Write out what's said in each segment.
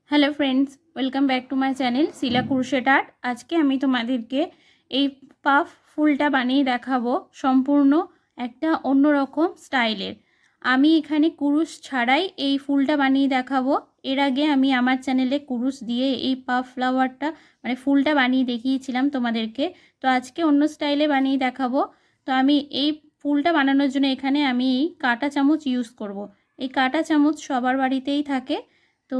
Hello friends, welcome back to my channel Shila crochet art. आज के आमी तोमादेरके এই পাফ ফুলটা বানিয়ে দেখাবো সম্পূর্ণ একটা অন্যরকম স্টাইলের। আমি এখানে কুরুশ ছাড়াই এই ফুলটা বানিয়ে দেখাবো। এর আগে আমি আমার চ্যানেলে কুরুশ দিয়ে এই পাফ ফ্লাওয়ারটা মানে ফুলটা বানিয়ে দেখিয়েছিলাম তোমাদেরকে। তো আজকে অন্য স্টাইলে বানিয়ে দেখাবো। তো আমি এই ফুলটা বানানোর জন্য এখানে আমি এই কাঁটা চামচ ইউজ করব। এই কাঁটা চামচ সবার বাড়িতেই থাকে, তো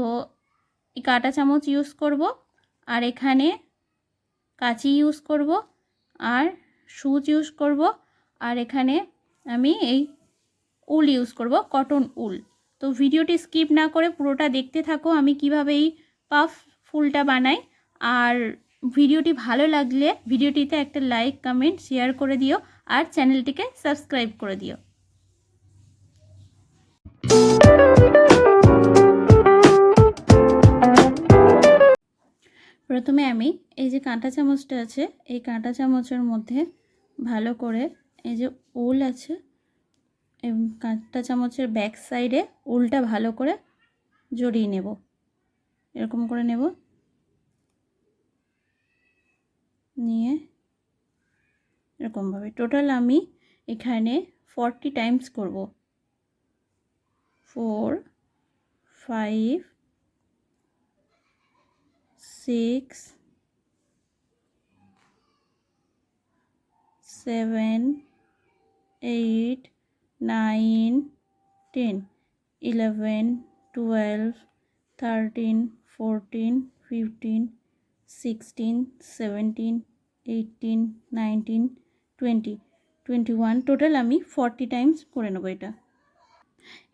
এই কাঁটা চামচ ইউজ করব। আর এখানে কাঁচি ইউজ করব, আর সুচ ইউজ করব, আর এখানে আমি এই উল ইউজ করব, কটন উল। তো ভিডিওটি স্কিপ না করে পুরোটা দেখতে থাকো আমি কিভাবে এই পাফ ফুলটা বানাই। আর ভিডিওটি ভালো লাগলে ভিডিওটিতে একটা লাইক কমেন্ট শেয়ার করে দিও, আর চ্যানেলটিকে সাবস্ক্রাইব করে দিও। প্রথমে আমি এই যে কাঁটা চামচটা আছে, এই কাঁটা চামচের মধ্যে ভালো করে এই যে উল আছে, এই কাঁটা চামচের ব্যাক সাইডে উলটা ভালো করে জড়িয়ে নেব। এরকম করে নেব, নিয়ে এরকমভাবে টোটাল আমি এখানে 40 টাইমস করব। 4 5 6 7 8 9 10 11 12 13 14 15 16 17 18 19 20 21 টোটাল আমি 40 টাইমস করে নেব। এটা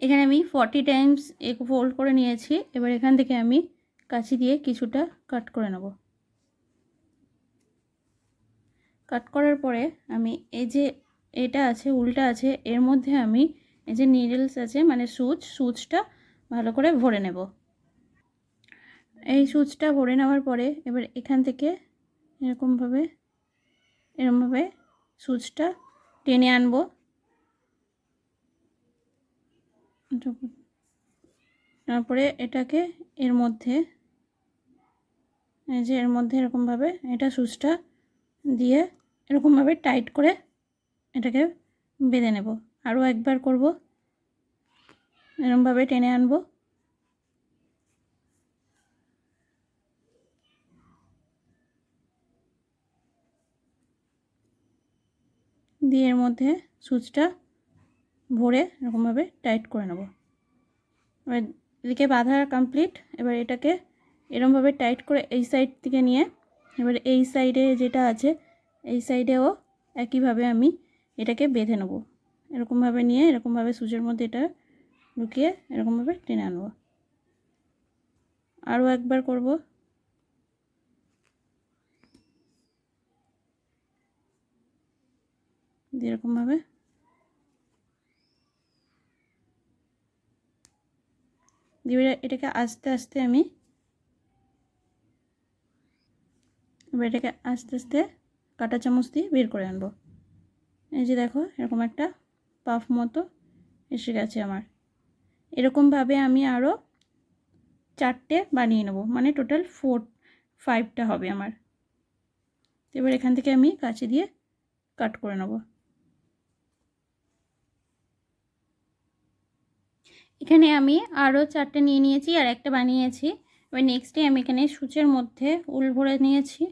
এখানে আমি 40 টাইমস এক ফোল্ড করে নিয়েছি। এবার এখান থেকে আমি কাঁচি দিয়ে কিছুটা কাট করে নেব। কাট করার পরে আমি এই যে এটা আছে উলটা আছে, এর মধ্যে আমি এই যে নিডলস আছে মানে সুচটা ভালো করে ভরে নেব। এই সুচটা ভরে নেওয়ার পরে এবার এখান থেকে এরকমভাবে সুচটা টেনে আনবো। তারপরে এটাকে এর মধ্যে এই যে এর মধ্যে এরকমভাবে এটা সুচটা দিয়ে এরকমভাবে টাইট করে এটাকে বেঁধে নেব। আরও একবার করব, এরকমভাবে টেনে আনবো। দিয়ে এর মধ্যে সুচটা ভরে এরকমভাবে টাইট করে নেব। এবার এদিকে বাঁধা কমপ্লিট। এবার এটাকে এরকমভাবে টাইট করে এই সাইড থেকে নিয়ে এবার এই সাইডে যেটা আছে এই সাইডেও একইভাবে আমি এটাকে বেঁধে নেব। এরকমভাবে নিয়ে এরকমভাবে সুচের মধ্যে এটা ঢুকিয়ে এরকমভাবে টেনে আনবো। আরও একবার করব। দিয়ে এরকমভাবে দিয়ে এটাকে আস্তে আস্তে আমি এবার এটাকে আস্তে আস্তে কাঁটা চামচ দিয়ে বের করে আনবো। এই যে দেখো এরকম একটা পাফ মতো এসে গেছে আমার। এরকমভাবে আমি আরও 4টে বানিয়ে নেব, মানে টোটাল 5টা হবে আমার। এবার এখান থেকে আমি কাঁচি দিয়ে কাট করে নেব। এখানে আমি আরও 4টে নিয়ে নিয়েছি আর একটা বানিয়েছি। এবার নেক্সটে আমি এখানে সূচের মধ্যে উল ভরে নিয়েছি।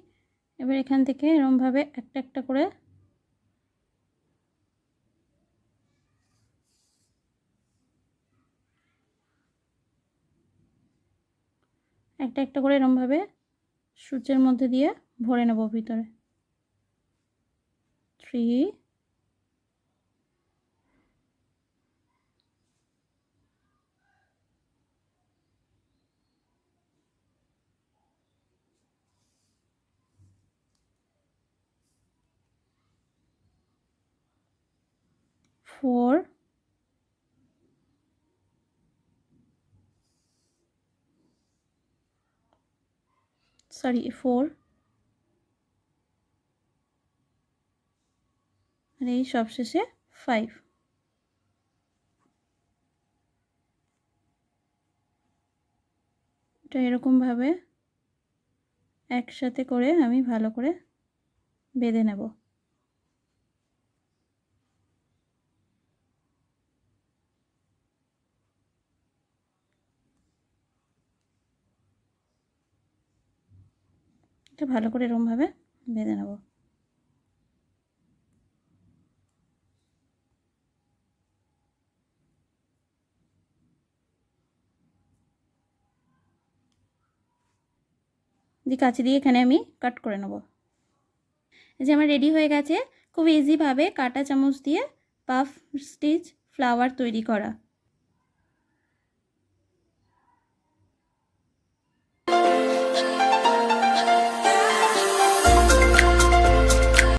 এবার এখান থেকে এরকমভাবে একটা একটা করে এরকমভাবে সূচের মধ্যে দিয়ে ভরে নেব ভিতরে। 3 4 আর এই সবশেষে 5। এটা এরকমভাবে একসাথে করে আমি ভালো করে বেঁধে নেব। এটা ভালো করে এরকমভাবে বেঁধে নেব। দিয়ে কাঁচি দিয়ে এখানে আমি কাট করে নেব। এই যে আমার রেডি হয়ে গেছে খুব ইজিভাবে কাঁটা চামচ দিয়ে পাফ স্টিচ ফ্লাওয়ার তৈরি করা।